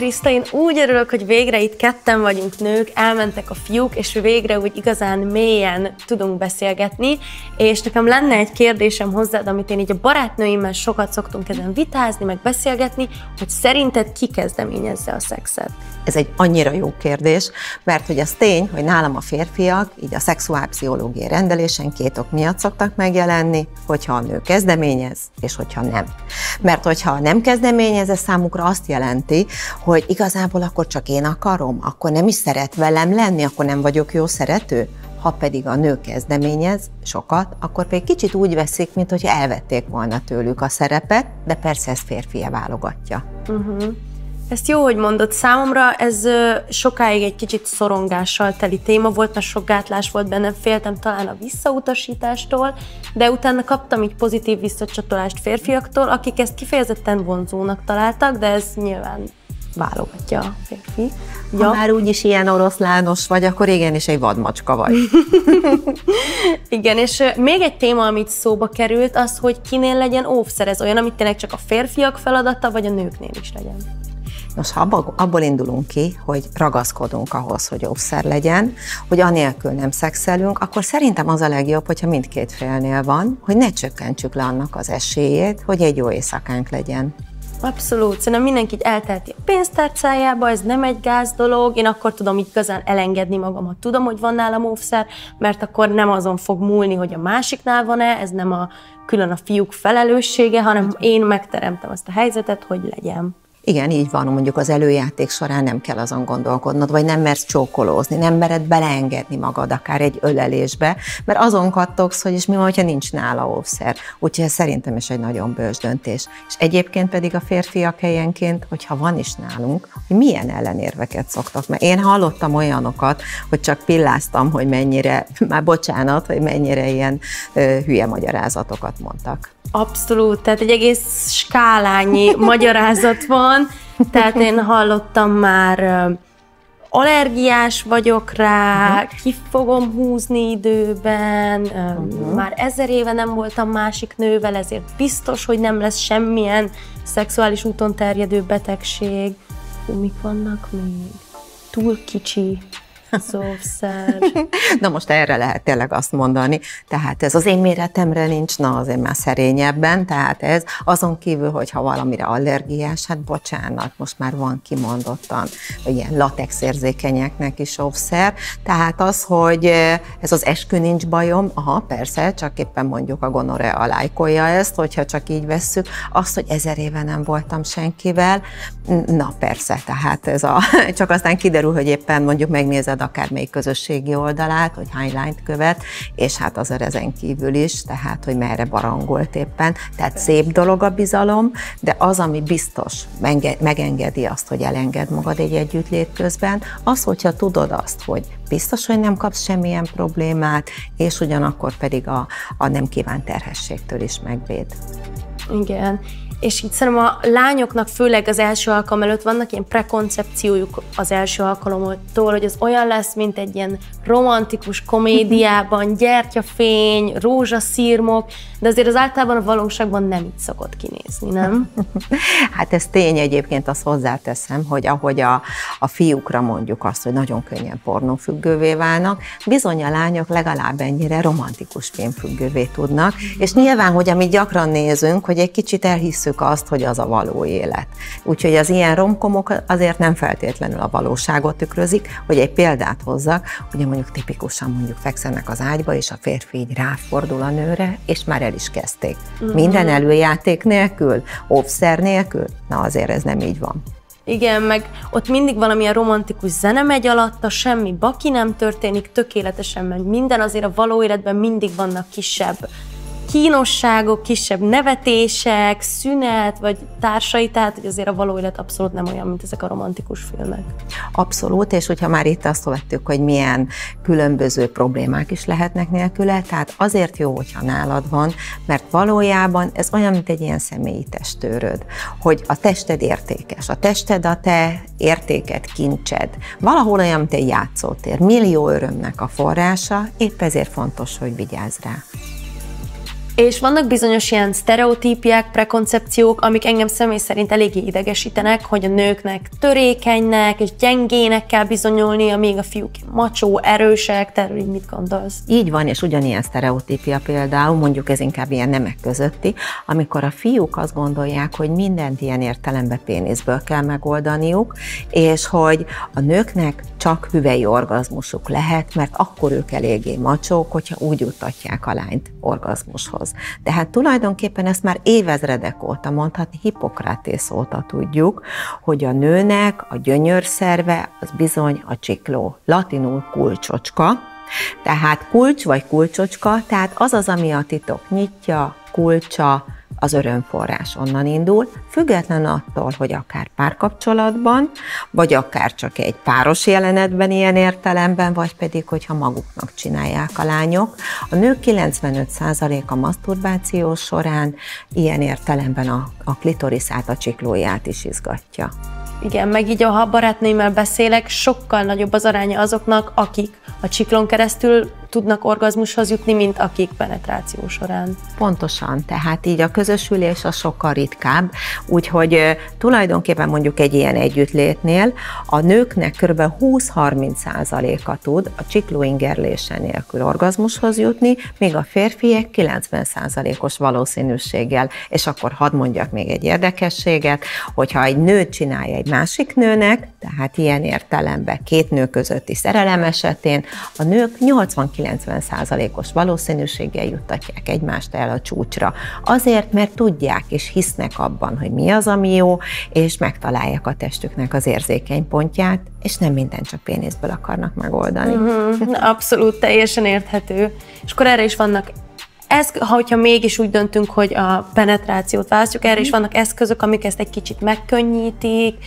Kriszta, én úgy örülök, hogy végre itt ketten vagyunk nők, elmentek a fiúk, és végre úgy igazán mélyen tudunk beszélgetni, és nekem lenne egy kérdésem hozzád, amit én így a barátnőimmel sokat szoktunk ezen vitázni, meg beszélgetni, hogy szerinted ki kezdeményezze a szexet? Ez egy annyira jó kérdés, mert hogy az tény, hogy nálam a férfiak így a szexuálpszichológiai rendelésen 2 ok miatt szoktak megjelenni, hogyha a nő kezdeményez, és hogyha nem. Mert hogyha nem kezdeményez, ez számukra azt jelenti, hogy igazából akkor csak én akarom, akkor nem is szeret velem lenni, akkor nem vagyok jó szerető. Ha pedig a nő kezdeményez sokat, akkor pedig kicsit úgy veszik, mint hogy elvették volna tőlük a szerepet, de persze ez férfije válogatja. Ezt jó, hogy mondod, számomra ez sokáig egy kicsit szorongással teli téma volt, mert sok gátlás volt bennem, féltem talán a visszautasítástól, de utána kaptam így pozitív visszacsatolást férfiaktól, akik ezt kifejezetten vonzónak találtak, de ez nyilván válogatja a férfi. Ha már úgyis ilyen oroszlános vagy, akkor igenis egy vadmacska vagy. Igen, és még egy téma, amit szóba került, az, hogy kinél legyen óvszer. Ez olyan, amit tényleg csak a férfiak feladata, vagy a nőknél is legyen? Nos, ha abból indulunk ki, hogy ragaszkodunk ahhoz, hogy óvszer legyen, hogy anélkül nem szexelünk, akkor szerintem az a legjobb, hogyha mindkét félnél van, hogy ne csökkentsük le annak az esélyét, hogy egy jó éjszakánk legyen. Abszolút, szerintem mindenki eltelti a pénztárcájába, ez nem egy gáz dolog, én akkor tudom igazán elengedni magam, ha tudom, hogy van nálam óvszer, mert akkor nem azon fog múlni, hogy a másiknál van-e, ez nem külön a fiúk felelőssége, hanem én megteremtem azt a helyzetet, hogy legyen. Igen, így van, mondjuk az előjáték során nem kell azon gondolkodnod, vagy nem mersz csókolózni, nem mered beleengedni magad akár egy ölelésbe, mert azon kattogsz, hogy és mi van, hogyha nincs nála óvszer. Úgyhogy ez szerintem is egy nagyon bölcs döntés. És egyébként pedig a férfiak helyenként, hogyha van is nálunk, hogy milyen ellenérveket szoktak. Mert én hallottam olyanokat, hogy csak pilláztam, hogy mennyire, már bocsánat, hogy mennyire ilyen hülye magyarázatokat mondtak. Abszolút, tehát egy egész skálányi magyarázat van, tehát én hallottam már allergiás vagyok rá, ki fogom húzni időben, már 1000 éve nem voltam másik nővel, ezért biztos, hogy nem lesz semmilyen szexuális úton terjedő betegség. Mik vannak még? Túl kicsi. Szóval. Na most erre lehet tényleg azt mondani, tehát ez az én méretemre nincs, na azért már szerényebben, tehát ez azon kívül, hogyha valamire allergiás, hát bocsánat, most már van kimondottan, hogy ilyen latexérzékenyeknek is óvszer, tehát az, hogy ez az eskü nincs bajom, aha, persze, csak éppen mondjuk a gonorea lájkolja ezt, hogyha csak így vesszük, azt, hogy 1000 éve nem voltam senkivel, na persze, tehát ez csak aztán kiderül, hogy éppen mondjuk megnézed akármelyik közösségi oldalát, hogy highlight követ, és hát azért ezen kívül is, tehát, hogy merre barangolt éppen. Tehát szép dolog a bizalom, de az, ami biztos megengedi azt, hogy elenged magad egy együttlét közben, az, hogyha tudod azt, hogy biztos, hogy nem kapsz semmilyen problémát, és ugyanakkor pedig a nem kívánt terhességtől is megvéd. Igen. És így szerintem a lányoknak főleg az első alkalom előtt vannak ilyen prekoncepciójuk az első alkalomtól, hogy az olyan lesz, mint egy ilyen romantikus komédiában, gyertyafény, rózsaszirmok, de azért az általában a valóságban nem így szokott kinézni, nem? Hát ez tény, egyébként azt hozzáteszem, hogy ahogy a fiúkra mondjuk azt, hogy nagyon könnyen pornófüggővé válnak, bizony a lányok legalább ennyire romantikus filmfüggővé tudnak, és nyilván, hogy amit gyakran nézünk, hogy egy kicsit elhisszük azt, hogy az a való élet. Úgyhogy az ilyen romkomok azért nem feltétlenül a valóságot tükrözik, hogy egy példát hozzak, ugye mondjuk tipikusan mondjuk fekszenek az ágyba, és a férfi így ráfordul a nőre, és már el is kezdték. Minden előjáték nélkül, óvszer nélkül, na azért ez nem így van. Igen, meg ott mindig valamilyen romantikus zene megy alatta, semmi baki nem történik, tökéletesen megy minden, azért a való életben mindig vannak kisebb kínosságok, kisebb nevetések, szünet, vagy társai, tehát hogy azért a való élet abszolút nem olyan, mint ezek a romantikus filmek. Abszolút, és hogyha már itt azt vettük, hogy milyen különböző problémák is lehetnek nélküle, tehát azért jó, hogyha nálad van, mert valójában ez olyan, mint egy ilyen személyi testőröd, hogy a tested értékes, a tested a te értéked, kincsed, valahol olyan, mint egy játszótér, millió örömnek a forrása, épp ezért fontos, hogy vigyázz rá. És vannak bizonyos ilyen sztereotípiák, prekoncepciók, amik engem személy szerint eléggé idegesítenek, hogy a nőknek törékenynek és gyengének kell bizonyulnia, míg a fiúk macsó, erősek, te erről mit gondolsz? Így van, és ugyanilyen sztereotípia például, mondjuk ez inkább ilyen nemek közötti, amikor a fiúk azt gondolják, hogy mindent ilyen értelemben péniszből kell megoldaniuk, és hogy a nőknek csak hüvely orgazmusuk lehet, mert akkor ők eléggé macsók, hogyha úgy juttatják a lányt orgazmushoz. Tehát tulajdonképpen ezt már évezredek óta, mondhatni Hippokratész óta tudjuk, hogy a nőnek a gyönyörszerve az bizony a csikló, latinul kulcsocska, tehát kulcs vagy kulcsocska, tehát az az, ami a titok nyitja, kulcsa, az örömforrás onnan indul, független attól, hogy akár párkapcsolatban, vagy akár csak egy páros jelenetben ilyen értelemben, vagy pedig, hogyha maguknak csinálják a lányok. A nők 95%-a maszturbáció során ilyen értelemben a klitoriszát, a csiklóját is izgatja. Igen, meg így, ha barátnőimmel beszélek, sokkal nagyobb az aránya azoknak, akik a csiklón keresztül tudnak orgazmushoz jutni, mint akik penetráció során. Pontosan, tehát így a közösülés az sokkal ritkább, úgyhogy tulajdonképpen mondjuk egy ilyen együttlétnél a nőknek kb. 20-30%-a tud a csiklóingerlése nélkül orgazmushoz jutni, míg a férfiak 90%-os valószínűséggel. És akkor hadd mondjak még egy érdekességet, hogyha egy nőt csinálja egy másik nőnek, tehát ilyen értelemben két nő közötti szerelem esetén, a nők 80-90%-os valószínűséggel juttatják egymást el a csúcsra. Azért, mert tudják és hisznek abban, hogy mi az, ami jó, és megtalálják a testüknek az érzékeny pontját, és nem mindent csak péniszből akarnak megoldani. Abszolút, teljesen érthető. És akkor erre is vannak hogyha mégis úgy döntünk, hogy a penetrációt választjuk, erre is vannak eszközök, amik ezt egy kicsit megkönnyítik.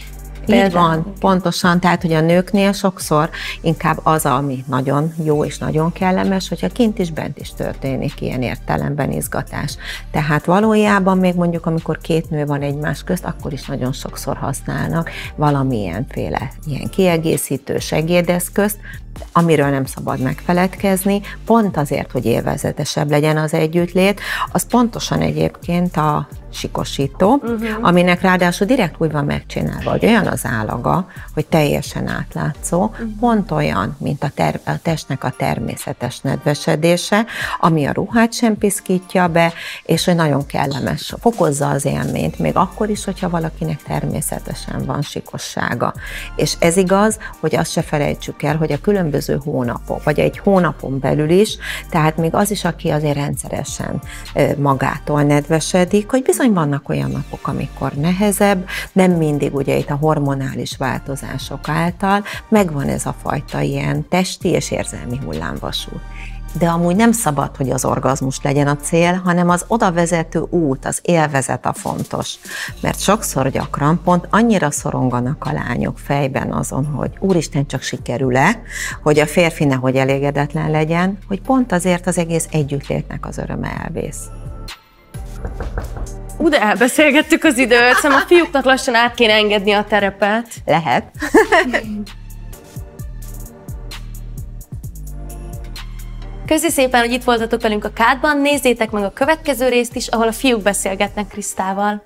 Így van, pontosan, tehát, hogy a nőknél sokszor inkább az, ami nagyon jó és nagyon kellemes, hogyha kint is, bent is történik ilyen értelemben izgatás. Tehát valójában még mondjuk, amikor két nő van egymás közt, akkor is nagyon sokszor használnak valamilyenféle ilyen kiegészítő segédeszközt, amiről nem szabad megfeledkezni, pont azért, hogy élvezetesebb legyen az együttlét, az pontosan egyébként a sikosító, aminek ráadásul direkt úgy van megcsinálva, hogy olyan az állaga, hogy teljesen átlátszó, pont olyan, mint a testnek a természetes nedvesedése, ami a ruhát sem piszkítja be, és hogy nagyon kellemes, fokozza az élményt, még akkor is, hogyha valakinek természetesen van sikossága. És ez igaz, hogy azt se felejtsük el, hogy a különböző hónapok, vagy egy hónapon belül is, tehát még az is, aki azért rendszeresen magától nedvesedik, hogy bizony vannak olyan napok, amikor nehezebb, nem mindig ugye itt a hormonális változások által megvan ez a fajta ilyen testi és érzelmi hullámvasút. De amúgy nem szabad, hogy az orgazmus legyen a cél, hanem az oda vezető út, az élvezet a fontos. Mert sokszor gyakran pont annyira szoronganak a lányok fejben azon, hogy úristen, csak sikerül-e, hogy a férfi nehogy elégedetlen legyen, hogy pont azért az egész együttlétnek az öröme elvész. De elbeszélgettük az időt, szóval a fiúknak lassan át kéne engedni a terepet. Lehet. Köszi szépen, hogy itt voltatok velünk a Kádban, nézzétek meg a következő részt is, ahol a fiúk beszélgetnek Krisztával.